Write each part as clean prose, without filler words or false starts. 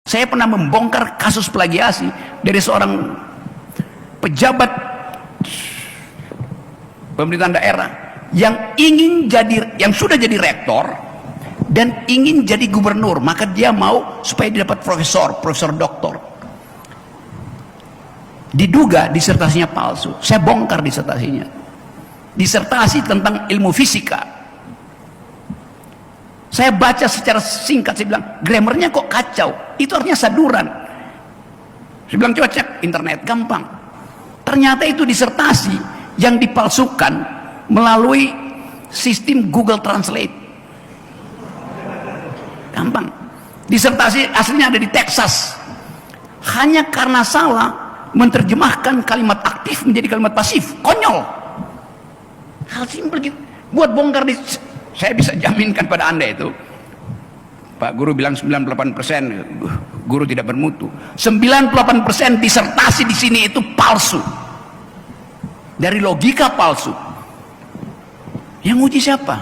Saya pernah membongkar kasus plagiasi dari seorang pejabat pemerintahan daerah yang sudah jadi rektor dan ingin jadi gubernur, maka dia mau supaya dia dapat profesor doktor. Diduga disertasinya palsu. Saya bongkar disertasinya. Disertasi tentang ilmu fisika. Saya baca secara singkat, saya bilang grammarnya kok kacau, itu artinya saduran. Saya bilang coba cek internet, gampang. Ternyata itu disertasi yang dipalsukan melalui sistem Google Translate. Gampang. Disertasi aslinya ada di Texas. Hanya karena salah menerjemahkan kalimat aktif menjadi kalimat pasif, konyol. Hal simpel gitu. Buat bongkar saya bisa jaminkan pada Anda itu, Pak Guru bilang 98%, Guru tidak bermutu. 98% disertasi di sini itu palsu. Dari logika palsu. Yang uji siapa?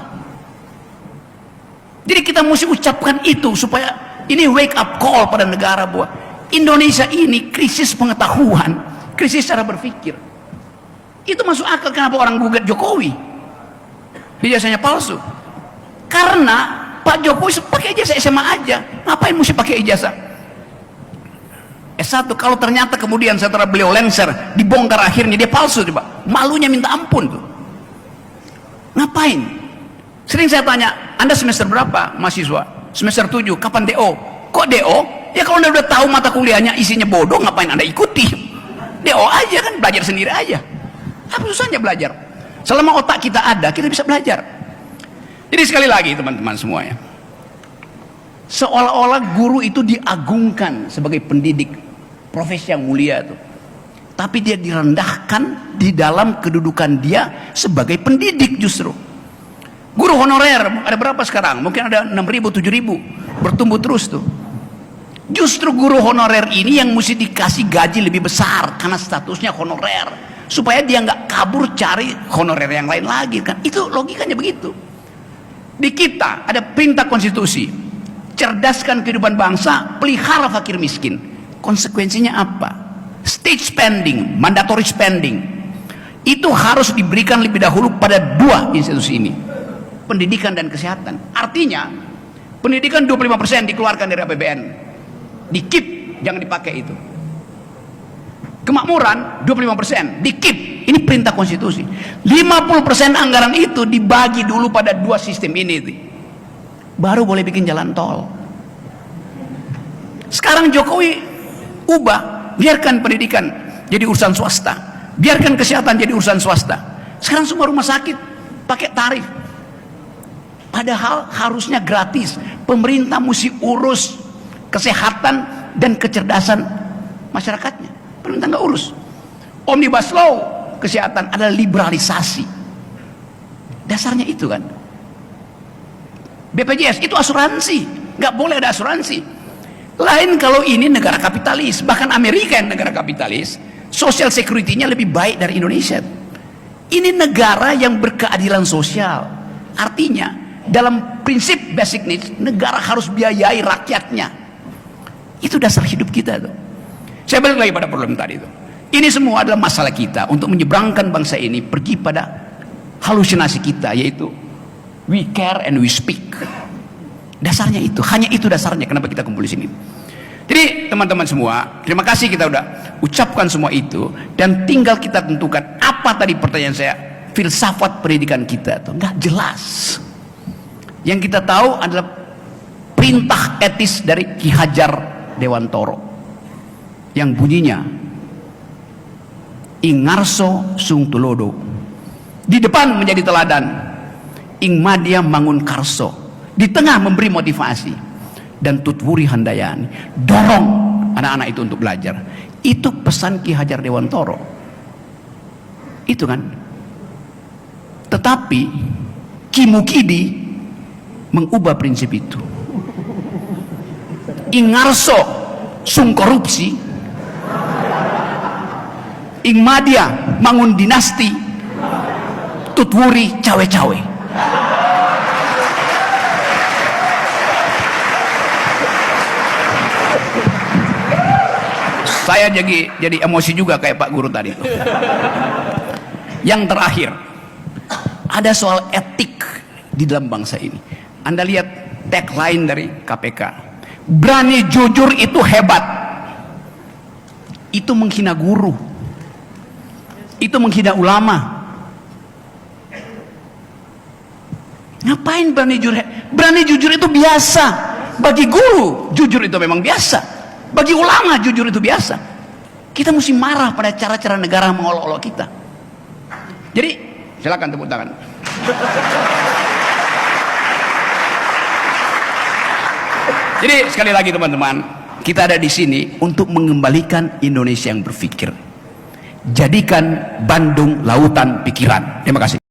Jadi kita mesti ucapkan itu supaya ini wake up call pada negara bahwa Indonesia ini krisis pengetahuan, krisis cara berpikir. Itu masuk akal kenapa orang gugat Jokowi. Ijazahnya palsu. Karena Pak Jokowi pakai ijazah SMA aja, ngapain mesti pakai ijazah S1? Kalau ternyata kemudian setelah beliau lengser dibongkar akhirnya dia palsu, coba malunya minta ampun tuh. Ngapain? Sering saya tanya, Anda semester berapa mahasiswa? Semester 7, kapan DO? Kok DO? Ya kalau Anda udah tahu mata kuliahnya isinya bodoh, ngapain Anda ikuti? DO aja kan, belajar sendiri aja. Apa susahnya belajar? Selama otak kita ada, kita bisa belajar. Jadi sekali lagi teman-teman semuanya, seolah-olah guru itu diagungkan sebagai pendidik, profesi yang mulia itu. Tapi dia direndahkan di dalam kedudukan dia sebagai pendidik justru. Guru honorer ada berapa sekarang? Mungkin ada 6.000, 7.000, bertumbuh terus tuh. Justru guru honorer ini yang mesti dikasih gaji lebih besar karena statusnya honorer, supaya dia nggak kabur cari honorer yang lain lagi kan. Itu logikanya begitu. Di kita ada perintah konstitusi, cerdaskan kehidupan bangsa, pelihara fakir miskin. Konsekuensinya apa? State spending, mandatory spending itu harus diberikan lebih dahulu pada dua institusi ini, pendidikan dan kesehatan. Artinya pendidikan 25% dikeluarkan dari APBN, di keep, jangan dipakai itu. Kemakmuran 25% di keep, ini perintah konstitusi. 50% anggaran itu dibagi dulu pada dua sistem ini, baru boleh bikin jalan tol. Sekarang Jokowi ubah, biarkan pendidikan jadi urusan swasta, biarkan kesehatan jadi urusan swasta. Sekarang semua rumah sakit pakai tarif, padahal harusnya gratis. Pemerintah mesti urus kesehatan dan kecerdasan masyarakatnya. Pemerintah nggak urus. Omnibus Law kesehatan adalah liberalisasi. Dasarnya itu kan. BPJS itu asuransi, nggak boleh ada asuransi. Lain kalau ini negara kapitalis, bahkan Amerika yang negara kapitalis, social security-nya lebih baik dari Indonesia. Ini negara yang berkeadilan sosial. Artinya dalam prinsip basic needs, negara harus biayai rakyatnya. Itu dasar hidup kita tuh. Saya balik lagi pada problem tadi itu. Ini semua adalah masalah kita untuk menyeberangkan bangsa ini pergi pada halusinasi kita, yaitu we care and we speak. Dasarnya itu, hanya itu dasarnya kenapa kita kumpul di sini. Jadi teman-teman semua, terima kasih kita udah ucapkan semua itu, dan tinggal kita tentukan apa tadi pertanyaan saya, filsafat pendidikan kita tuh nggak jelas. Yang kita tahu adalah perintah etis dari Ki Hajar Dewantoro yang bunyinya ing ngarso sung tulodo, di depan menjadi teladan, ing madya mangun karso, di tengah memberi motivasi, dan tutwuri handayani, dorong anak-anak itu untuk belajar. Itu pesan Ki Hajar Dewantoro itu kan. Tetapi Ki Mukidi mengubah prinsip itu. Ing ngarso sung korupsi, ing madya mangun dinasti, tutwuri cawe-cawe. Saya jadi emosi juga kayak Pak Guru tadi. Yang terakhir, ada soal etik di dalam bangsa ini. Anda lihat tagline dari KPK, berani jujur itu hebat. Itu menghina guru, itu menghina ulama. Ngapain berani jujur? Berani jujur itu biasa. Bagi guru jujur itu memang biasa, bagi ulama jujur itu biasa. Kita mesti marah pada cara-cara negara mengolok-olok kita. Jadi silakan tepuk tangan. Jadi sekali lagi teman-teman, kita ada di sini untuk mengembalikan Indonesia yang berpikir. Jadikan Bandung lautan pikiran. Terima kasih.